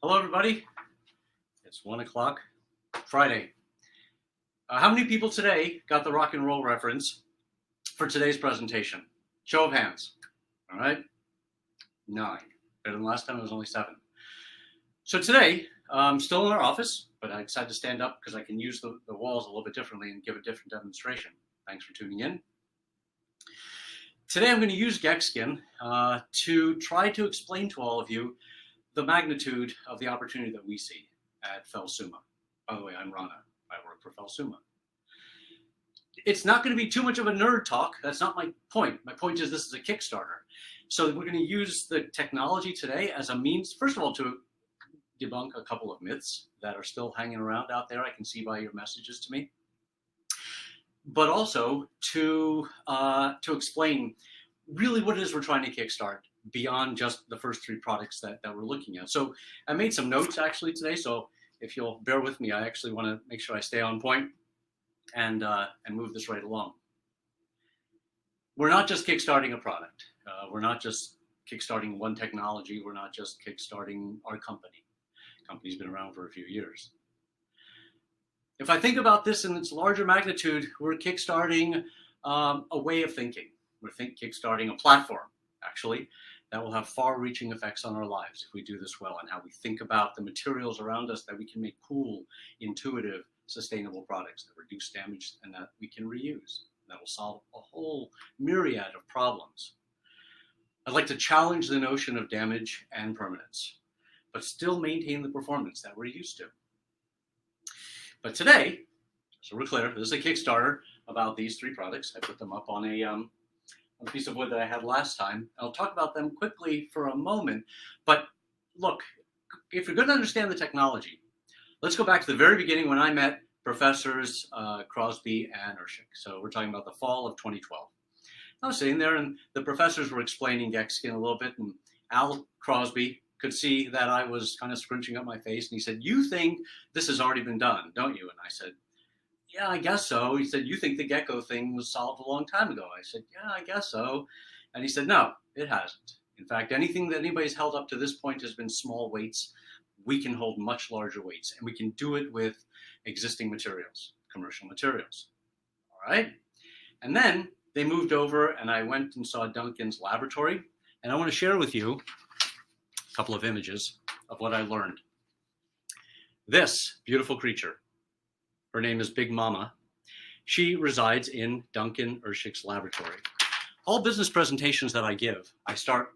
Hello, everybody. It's 1 o'clock, Friday. How many people today got the rock and roll reference for today's presentation? Show of hands. All right. 9. Better than last time, it was only 7. So today, I'm still in our office, but I decided to stand up because I can use the walls a little bit differently and give a different demonstration. Thanks for tuning in. Today, I'm going to use GECKSKIN to try to explain to all of you the magnitude of the opportunity that we see at Felsuma. By the way, I'm Rana. I work for Felsuma. It's not going to be too much of a nerd talk. That's not my point. My point is this is a Kickstarter. So we're going to use the technology today as a means, first of all, to debunk a couple of myths that are still hanging around out there. I can see by your messages to me. But also to explain really what it is we're trying to kickstart beyond just the first 3 products that we're looking at. So I made some notes actually today, so if you'll bear with me, I actually want to make sure I stay on point and move this right along. We're not just kickstarting a product. We're not just kickstarting one technology. We're not just kickstarting our company. The company's been around for a few years. If I think about this in its larger magnitude, we're kickstarting a way of thinking. We're kickstarting a platform, actually, that will have far-reaching effects on our lives if we do this well, and how we think about the materials around us that we can make cool, intuitive, sustainable products that reduce damage and that we can reuse. That will solve a whole myriad of problems. I'd like to challenge the notion of damage and permanence, but still maintain the performance that we're used to. But today, so we're clear, this is a Kickstarter about these 3 products. I put them up on a piece of wood that I had last time. I'll talk about them quickly for a moment. But look, if you're going to understand the technology, let's go back to the very beginning when I met Professors Crosby and Urshik. So we're talking about the fall of 2012. I was sitting there and the professors were explaining GECKSKIN a little bit, and Al Crosby could see that I was kind of scrunching up my face, and he said, "You think this has already been done, don't you?" And I said, "Yeah, I guess so." He said, "You think the gecko thing was solved a long time ago?" I said, "Yeah, I guess so." And he said, "No, it hasn't. In fact, anything that anybody's held up to this point has been small weights. We can hold much larger weights, and we can do it with existing materials, commercial materials." All right? And then they moved over, and I went and saw Duncan's laboratory, and I want to share with you a couple of images of what I learned. This beautiful creature, her name is Big Mama. She resides in Duncan Urshik's laboratory. All business presentations that I give, I start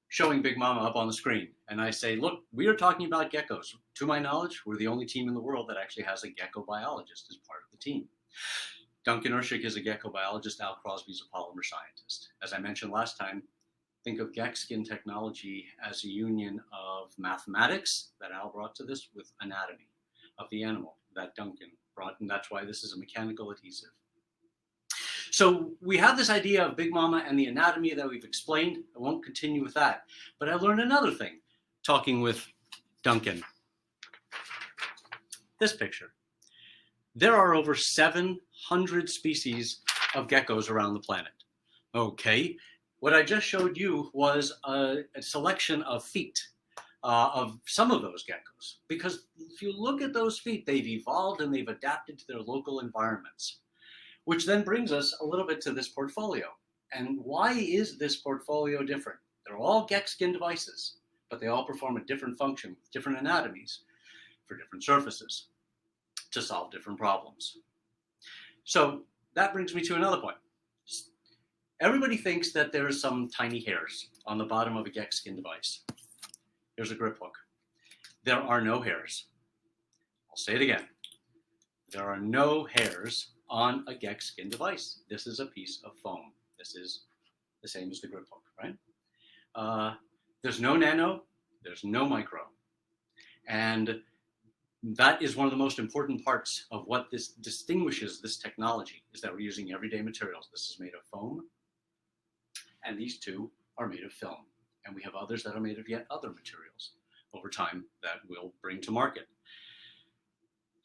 showing Big Mama up on the screen. And I say, look, we are talking about geckos. To my knowledge, we're the only team in the world that actually has a gecko biologist as part of the team. Duncan Urshik is a gecko biologist. Al Crosby is a polymer scientist. As I mentioned last time, think of GECKSKIN technology as a union of mathematics that Al brought to this with anatomy of the animal that Duncan brought, and that's why this is a mechanical adhesive. So we have this idea of Big Mama and the anatomy that we've explained. I won't continue with that, but I learned another thing talking with Duncan. This picture. There are over 700 species of geckos around the planet. Okay, what I just showed you was a selection of feet of some of those geckos, because if you look at those feet, they've evolved and they've adapted to their local environments, which then brings us a little bit to this portfolio. And why is this portfolio different? They're all GECKSKIN devices, but they all perform a different function with different anatomies for different surfaces to solve different problems. So that brings me to another point. Everybody thinks that there are some tiny hairs on the bottom of a GECKSKIN device. Here's a grip hook. There are no hairs. I'll say it again. There are no hairs on a GECKSKIN device. This is a piece of foam. This is the same as the grip hook, right? There's no nano, there's no micro. And that is one of the most important parts of what this distinguishes this technology, is that we're using everyday materials. This is made of foam, and these 2 are made of film. And we have others that are made of yet other materials over time that we'll bring to market.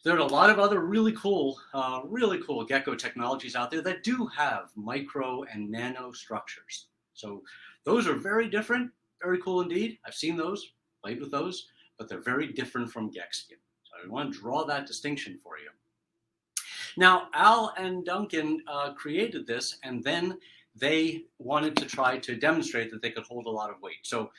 There are a lot of other really cool gecko technologies out there that do have micro and nano structures. So those are very different, very cool indeed. I've seen those, played with those, but they're very different from GECKSKIN. So I want to draw that distinction for you. Now, Al and Duncan created this, and then they wanted to try to demonstrate that they could hold a lot of weight. So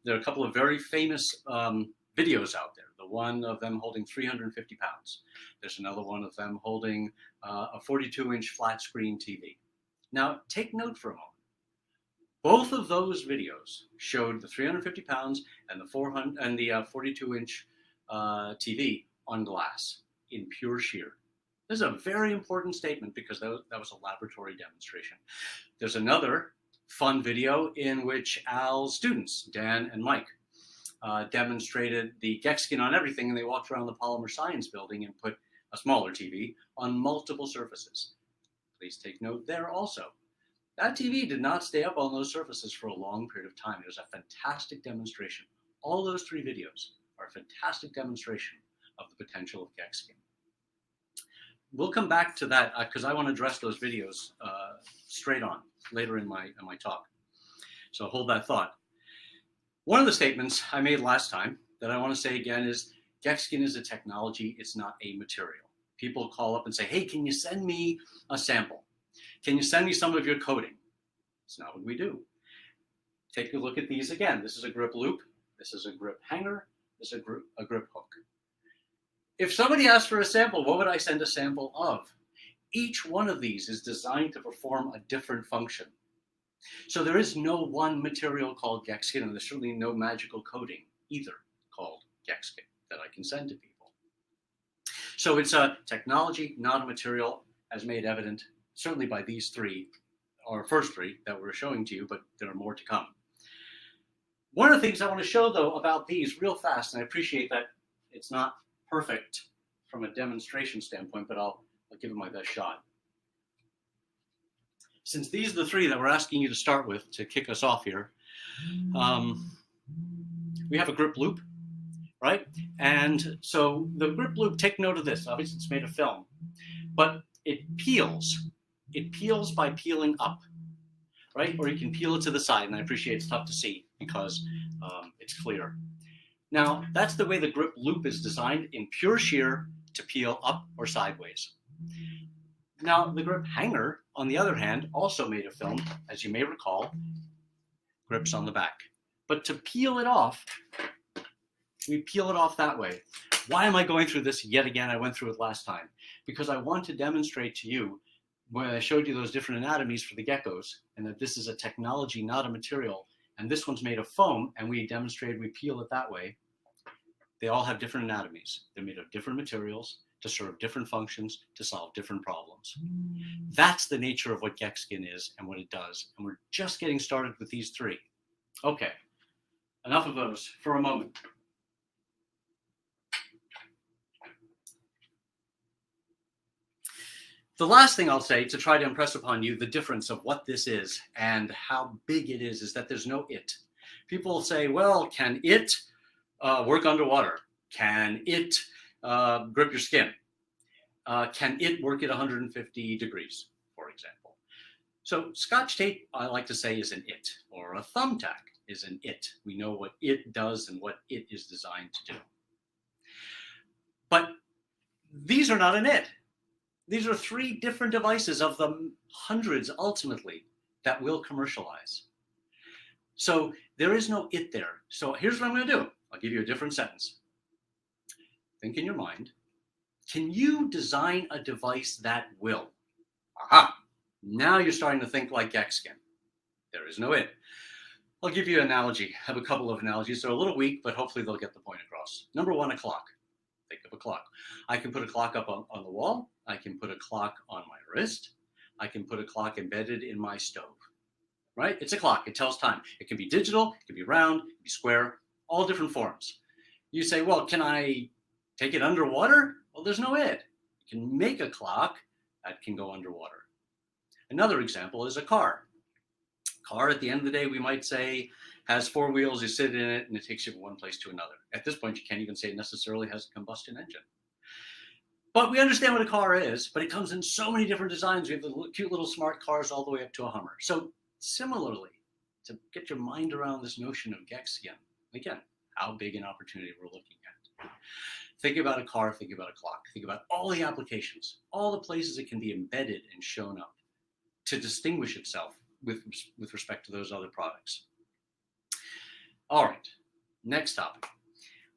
there are a couple of very famous videos out there. The one of them holding 350 pounds. There's another one of them holding a 42-inch flat screen TV. Now, take note for a moment. Both of those videos showed the 350 pounds and the 42-inch TV on glass in pure shear. This is a very important statement because that was a laboratory demonstration. There's another fun video in which Al's students, Dan and Mike, demonstrated the GECKSKIN on everything, and they walked around the Polymer Science building and put a smaller TV on multiple surfaces. Please take note there also. That TV did not stay up on those surfaces for a long period of time. It was a fantastic demonstration. All those three videos are a fantastic demonstration of the potential of GECKSKIN. We'll come back to that because I want to address those videos straight on later in my talk. So hold that thought. One of the statements I made last time that I want to say again is GECKSKIN is a technology, it's not a material. People call up and say, hey, can you send me a sample? Can you send me some of your coding? It's not what we do. Take a look at these again. This is a grip loop. This is a grip hanger. This is a grip hook. If somebody asked for a sample, what would I send a sample of? Each one of these is designed to perform a different function. So there is no one material called GECKSKIN, and there's certainly no magical coating either called GECKSKIN that I can send to people. So it's a technology, not a material, as made evident certainly by these three, or first three that we're showing to you, but there are more to come. One of the things I want to show, though, about these real fast, and I appreciate that it's not perfect from a demonstration standpoint, but I'll give it my best shot. Since these are the three that we're asking you to start with to kick us off here, we have a grip loop, right? And so the grip loop, take note of this. Obviously, it's made of film, but it peels. It peels by peeling up, right? Or you can peel it to the side, and I appreciate it's tough to see because it's clear. Now, that's the way the grip loop is designed in pure shear to peel up or sideways. Now, the grip hanger, on the other hand, also made of film, as you may recall, grips on the back. But to peel it off, we peel it off that way. Why am I going through this yet again? I went through it last time. Because I want to demonstrate to you, when I showed you those different anatomies for the geckos, and that this is a technology, not a material, and this one's made of foam, and we demonstrated we peel it that way. They all have different anatomies. They're made of different materials to serve different functions, to solve different problems. That's the nature of what GECKSKIN is and what it does. And we're just getting started with these three. Okay, enough of those for a moment. The last thing I'll say to try to impress upon you the difference of what this is and how big it is that there's no it. People say, well, can it work underwater? Can it grip your skin? Can it work at 150 degrees, for example? So Scotch tape, I like to say, is an it, or a thumbtack is an it. We know what it does and what it is designed to do. But these are not an it. These are three different devices of the hundreds, ultimately, that will commercialize. So there is no it there. So here's what I'm going to do. I'll give you a different sentence. Think in your mind. Can you design a device that will? Aha! Now you're starting to think like GECKSKIN. There is no it. I'll give you an analogy. I have a couple of analogies. They're a little weak, but hopefully they'll get the point across. Number one, a clock. Think of a clock. I can put a clock up on the wall. I can put a clock on my wrist. I can put a clock embedded in my stove. Right? It's a clock. It tells time. It can be digital. It can be round. It can be square. All different forms. You say, well, can I take it underwater? Well, there's no it. You can make a clock that can go underwater. Another example is a car. Car, at the end of the day, we might say, has four wheels, you sit in it, and it takes you from one place to another. At this point, you can't even say it necessarily has a combustion engine. But we understand what a car is, but it comes in so many different designs. We have the cute little smart cars all the way up to a Hummer. So similarly, to get your mind around this notion of GECKSKIN, again, how big an opportunity we're looking at. Think about a car, think about a clock, think about all the applications, all the places it can be embedded and shown up to distinguish itself with respect to those other products. All right, next topic.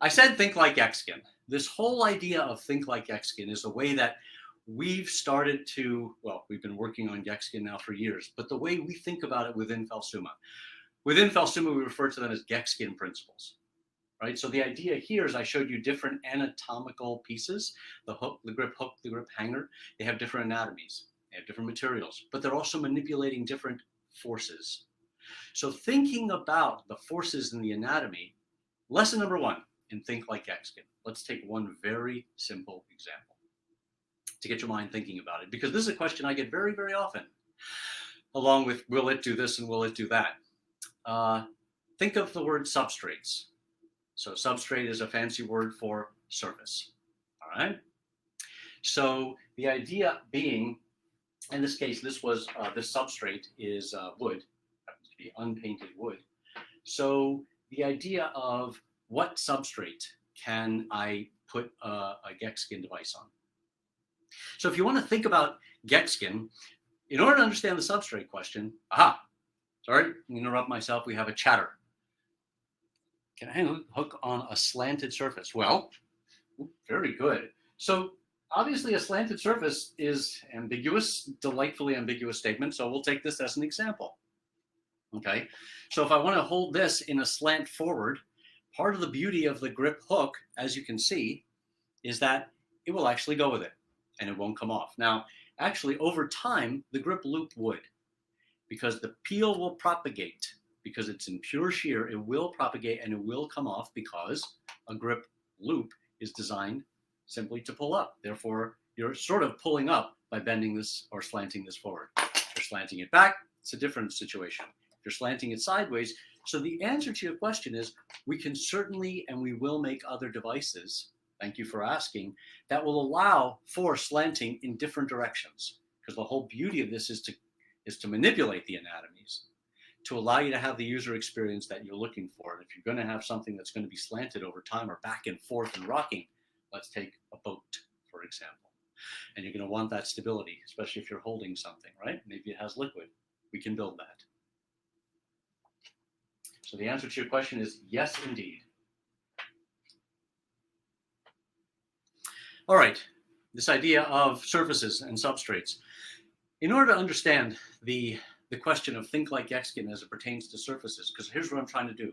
I said think like GECKSKIN. This whole idea of think like GECKSKIN is a way that we've started to, well, we've been working on GECKSKIN now for years, but the way we think about it within Felsuma. Within Felsuma, we refer to them as GECKSKIN principles, right? So the idea here is I showed you different anatomical pieces, the hook, the grip hook, the grip hanger. They have different anatomies, they have different materials, but they're also manipulating different forces. So thinking about the forces in the anatomy, lesson number one in Think Like GECKSKIN. Let's take one very simple example to get your mind thinking about it, because this is a question I get very, very often, along with will it do this and will it do that? Think of the word substrates. So substrate is a fancy word for surface, all right? So the idea being, in this case, this substrate is wood, happens to be unpainted wood. So the idea of what substrate can I put a GECKSKIN device on? So if you want to think about GECKSKIN, in order to understand the substrate question, sorry, interrupt myself, we have a chatter. Can I hook on a slanted surface? Well, very good. So obviously a slanted surface is ambiguous, delightfully ambiguous statement, so we'll take this as an example. Okay, so if I want to hold this in a slant forward, part of the beauty of the grip hook, as you can see, is that it will actually go with it and it won't come off. Now, actually, over time, the grip loop would, because the peel will propagate. Because it's in pure shear, it will propagate and it will come off because a grip loop is designed simply to pull up. Therefore, you're sort of pulling up by bending this or slanting this forward. If you're slanting it back, it's a different situation. If you're slanting it sideways, so the answer to your question is we can certainly and we will make other devices, thank you for asking, that will allow for slanting in different directions. Because the whole beauty of this is to manipulate the anatomies, to allow you to have the user experience that you're looking for. And if you're going to have something that's going to be slanted over time or back and forth and rocking, let's take a boat, for example. And you're going to want that stability, especially if you're holding something, right? Maybe it has liquid. We can build that. So the answer to your question is yes, indeed. All right, this idea of surfaces and substrates. In order to understand the question of think like GECKSKIN as it pertains to surfaces, because here's what I'm trying to do.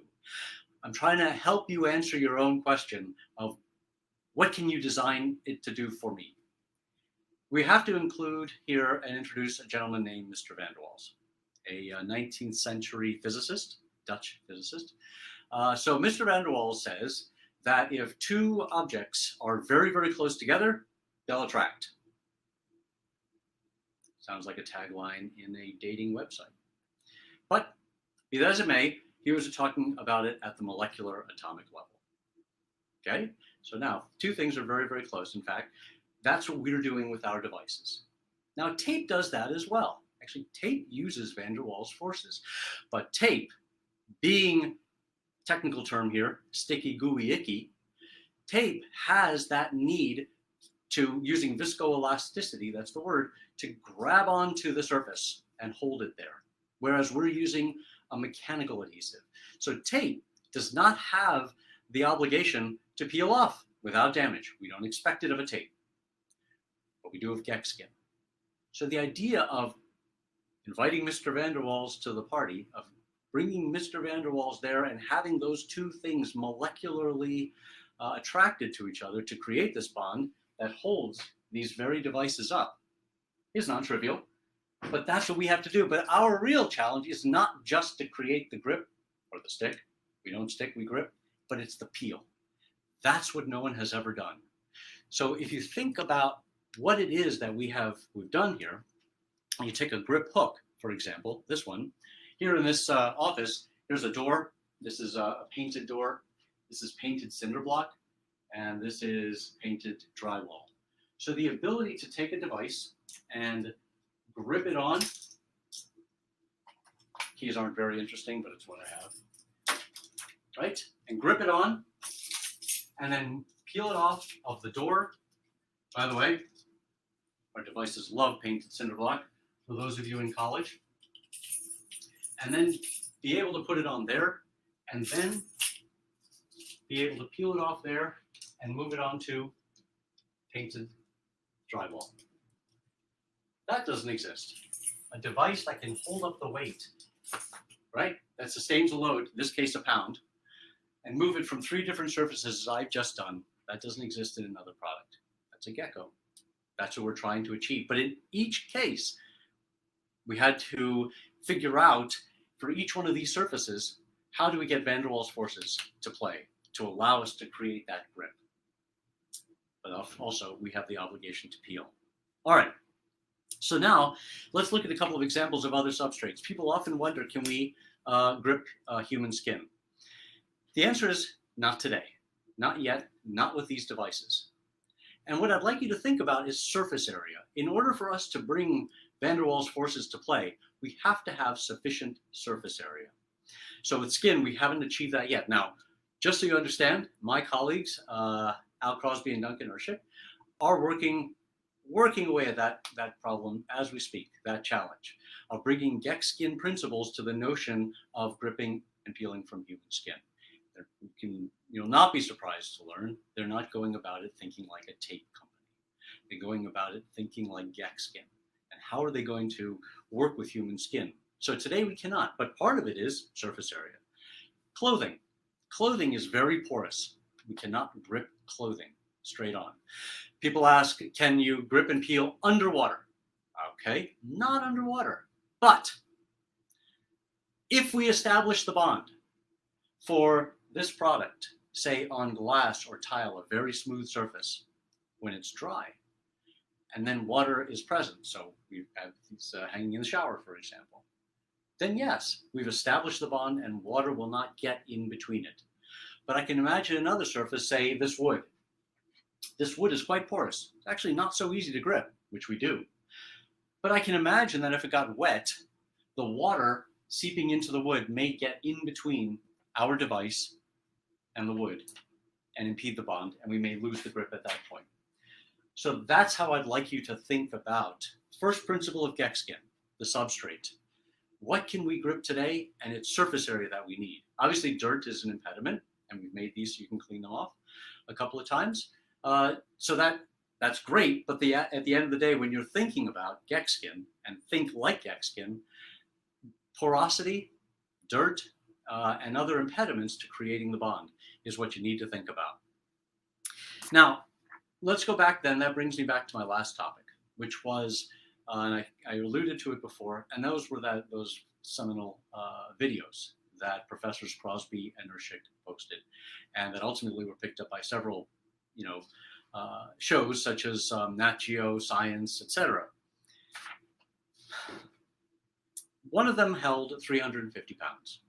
I'm trying to help you answer your own question of what can you design it to do for me? We have to include here and introduce a gentleman named Mr. van der Waals, a 19th century physicist, Dutch physicist. So Mr. van der Waals says that if two objects are very, very close together, they'll attract. Sounds like a tagline in a dating website. But be that as it may, he was talking about it at the molecular atomic level. Okay, so now two things are very, very close. In fact, that's what we're doing with our devices. Now tape does that as well. Actually, tape uses van der Waals forces, but tape, being technical term here, sticky, gooey, icky, tape has that need to, using viscoelasticity, that's the word, to grab onto the surface and hold it there. Whereas we're using a mechanical adhesive. So tape does not have the obligation to peel off without damage. We don't expect it of a tape, but we do of GECKSKIN. So the idea of inviting Mr. van der Waals to the party, of bringing Mr. van der Waals there and having those two things molecularly attracted to each other to create this bond that holds these very devices up is non-trivial, but that's what we have to do. But our real challenge is not just to create the grip or the stick. We don't stick, we grip, but it's the peel. That's what no one has ever done. So if you think about what it is that we've done here, you take a grip hook, for example, this one. Here in this office, here's a door. This is a painted door. This is painted cinder block, and this is painted drywall. So the ability to take a device and grip it on, keys aren't very interesting, but it's what I have, right? and grip it on, and then peel it off of the door. By the way, our devices love painted cinder block for those of you in college. And then be able to put it on there, and then be able to peel it off there and move it onto painted drywall. That doesn't exist. A device that can hold up the weight, right? That sustains a load, in this case a pound, and move it from 3 different surfaces as I've just done. That doesn't exist in another product. That's a gecko. That's what we're trying to achieve. But in each case, we had to figure out for each one of these surfaces, how do we get van der Waals forces to play to allow us to create that grip? But also, we have the obligation to peel. All right. So now, let's look at a couple of examples of other substrates. People often wonder, can we grip human skin? The answer is not today. Not yet, not with these devices. And what I'd like you to think about is surface area. In order for us to bring van der Waals forces to play, we have to have sufficient surface area. So with skin, we haven't achieved that yet. Now, just so you understand, my colleagues, Al Crosby and Duncan Urshik, are working away at that problem as we speak, that challenge of bringing GECKSKIN principles to the notion of gripping and peeling from human skin. You'll not be surprised to learn they're not going about it thinking like a tape company. They're going about it thinking like GECKSKIN. And how are they going to work with human skin? So today we cannot, but part of it is surface area. Clothing. Clothing is very porous. We cannot grip clothing straight on. People ask, can you grip and peel underwater? Okay, not underwater. But if we establish the bond for this product, say on glass or tile, a very smooth surface, when it's dry, and then water is present, so we have these hanging in the shower, for example, then yes, we've established the bond and water will not get in between it. But I can imagine another surface, say this wood. This wood is quite porous. It's actually not so easy to grip, which we do. But I can imagine that if it got wet, the water seeping into the wood may get in between our device and the wood and impede the bond, and we may lose the grip at that point. So that's how I'd like you to think about first principle of GECKSKIN, the substrate. What can we grip today, and its surface area that we need? Obviously, dirt is an impediment, and we've made these so you can clean them off a couple of times. So that's great, but at the end of the day, when you're thinking about GECKSKIN and think like GECKSKIN, porosity, dirt, and other impediments to creating the bond is what you need to think about. Now, let's go back then. That brings me back to my last topic, which was, and I alluded to it before, and those were those seminal videos that Professors Crosby and Urshik posted, and that ultimately were picked up by several, shows such as Nat Geo, Science, etc. One of them held 350 pounds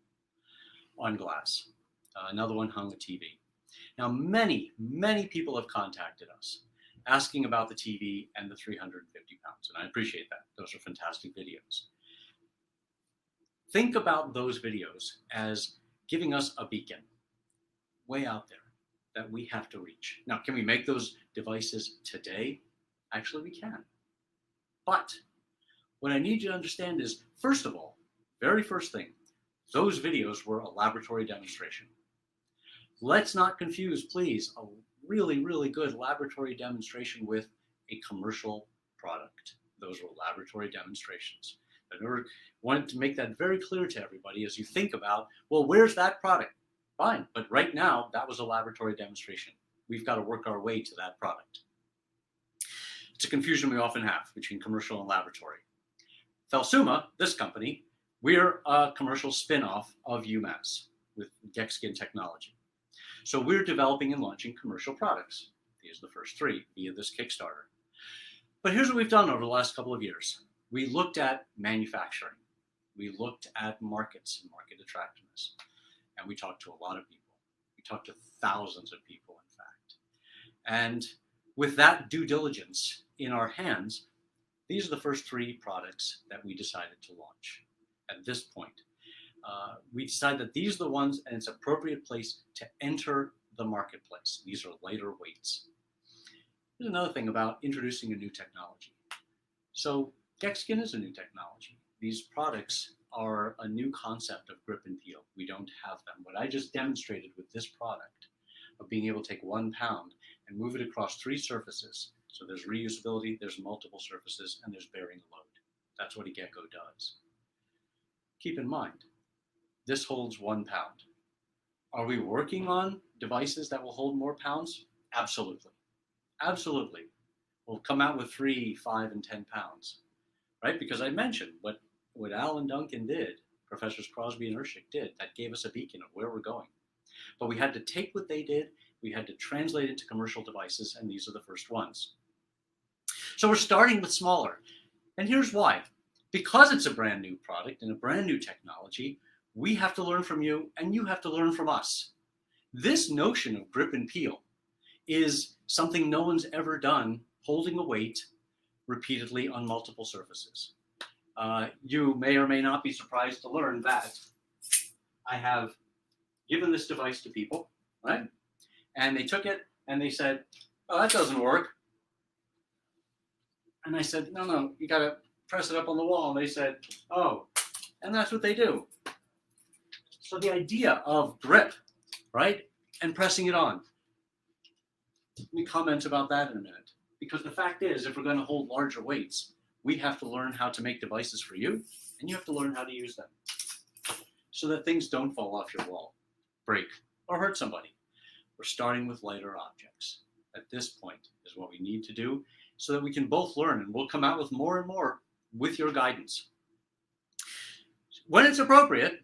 on glass. Another one hung a TV. Now, many, many people have contacted us asking about the TV and the 350 pounds, and I appreciate that. Those are fantastic videos. Think about those videos as giving us a beacon way out there that we have to reach. Now, can we make those devices today? Actually, we can. But what I need you to understand is, first of all, very first thing, those videos were a laboratory demonstration. Let's not confuse, please, a really, really good laboratory demonstration with a commercial product. Those were laboratory demonstrations. I wanted to make that very clear to everybody as you think about, well, where's that product? Fine, but right now, that was a laboratory demonstration. We've got to work our way to that product. It's a confusion we often have between commercial and laboratory. Felsuma, this company, we're a commercial spin-off of UMass with GECKSKIN technology. So we're developing and launching commercial products. These are the first 3 via this Kickstarter. But here's what we've done over the last couple of years. We looked at manufacturing. We looked at markets and market attractiveness. And we talked to a lot of people. We talked to thousands of people, in fact. And with that due diligence in our hands, these are the first 3 products that we decided to launch at this point. we decide that these are the ones and it's appropriate place to enter the marketplace. These are lighter weights. Here's another thing about introducing a new technology. So GECKSKIN is a new technology. These products are a new concept of grip and peel. We don't have them. What I just demonstrated with this product of being able to take 1 pound and move it across 3 surfaces. So there's reusability, there's multiple surfaces, and there's bearing a load. That's what a gecko does. Keep in mind, this holds 1 pound. Are we working on devices that will hold more pounds? Absolutely. Absolutely. We'll come out with 3, 5, and 10 pounds, right? Because I mentioned what Al and Duncan did, Professors Crosby and Urshick did, that gave us a beacon of where we're going. But we had to take what they did, we had to translate it to commercial devices, and these are the first ones. So we're starting with smaller. And here's why. Because it's a brand new product and a brand new technology, we have to learn from you and you have to learn from us. This notion of grip and peel is something no one's ever done, holding a weight repeatedly on multiple surfaces. You may or may not be surprised to learn that I have given this device to people, right? And they took it and they said, oh, that doesn't work. And I said, no, you got to press it up on the wall. And they said, oh, and that's what they do. So the idea of grip, right, and pressing it on. Let me comment about that in a minute. Because the fact is, if we're going to hold larger weights, we have to learn how to make devices for you, and you have to learn how to use them so that things don't fall off your wall, break, or hurt somebody. We're starting with lighter objects. At this point is what we need to do so that we can both learn, and we'll come out with more and more with your guidance. When it's appropriate,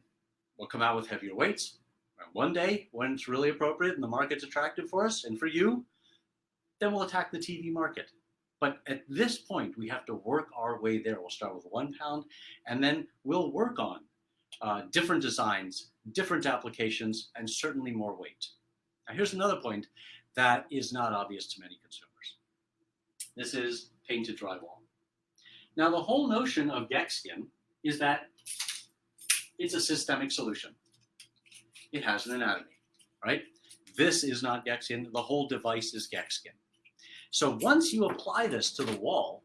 we'll come out with heavier weights. And one day, when it's really appropriate and the market's attractive for us and for you, then we'll attack the TV market. But at this point, we have to work our way there. We'll start with 1 pound, and then we'll work on different designs, different applications, and certainly more weight. Now, here's another point that is not obvious to many consumers. This is painted drywall. Now, the whole notion of GECKSKIN is that it's a systemic solution. It has an anatomy, right? This is not GECKSKIN. The whole device is GECKSKIN. So once you apply this to the wall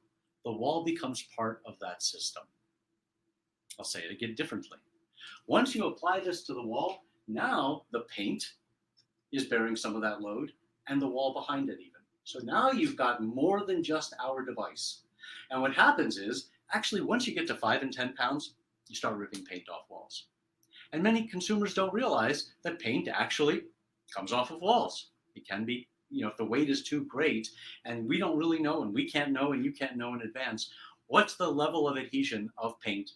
becomes part of that system. I'll say it again differently. Once you apply this to the wall, now the paint is bearing some of that load and the wall behind it even. So now you've got more than just our device. And what happens is, actually, once you get to 5 and 10 pounds, you start ripping paint off walls. And many consumers don't realize that paint actually comes off of walls. It can be, if the weight is too great, and we don't really know, and we can't know, and you can't know in advance, what's the level of adhesion of paint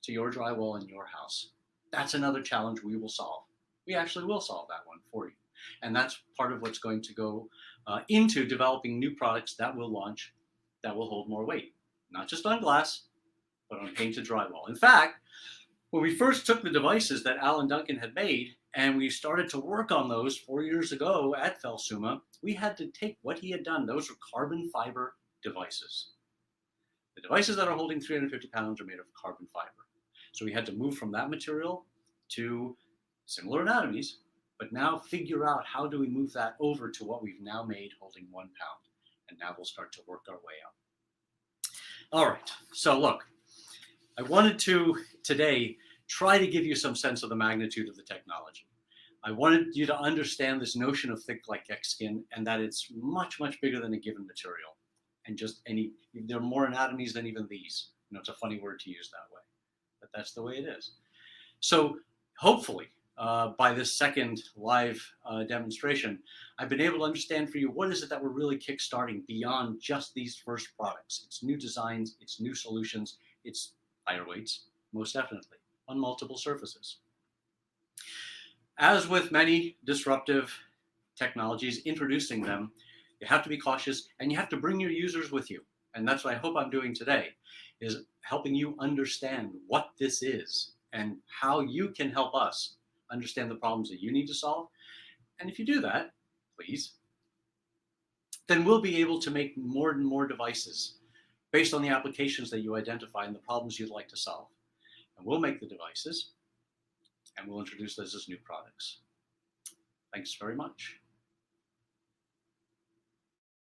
to your drywall in your house? That's another challenge we will solve. We actually will solve that one for you. And that's part of what's going to go into developing new products that will launch that will hold more weight, not just on glass, but on painted drywall. In fact, when we first took the devices that Al and Duncan had made, and we started to work on those 4 years ago at Felsuma, we had to take what he had done. Those were carbon fiber devices. The devices that are holding 350 pounds are made of carbon fiber. So we had to move from that material to similar anatomies, but now figure out how do we move that over to what we've now made holding 1 pound. And now we'll start to work our way up. All right, so look, I wanted to today try to give you some sense of the magnitude of the technology. I wanted you to understand this notion of thick like GECKSKIN and that it's much, much bigger than a given material. And there are more anatomies than even these. It's a funny word to use that way, but that's the way it is. So hopefully, by this second live demonstration, I've been able to understand for you what is it that we're really kickstarting beyond just these first products. It's new designs, it's new solutions, it's higher weights, most definitely, on multiple surfaces. As with many disruptive technologies, introducing them, you have to be cautious and you have to bring your users with you. And that's what I hope I'm doing today, is helping you understand what this is and how you can help us understand the problems that you need to solve. And if you do that, please, then we'll be able to make more and more devices based on the applications that you identify and the problems you'd like to solve. And we'll make the devices, and we'll introduce those as new products. Thanks very much.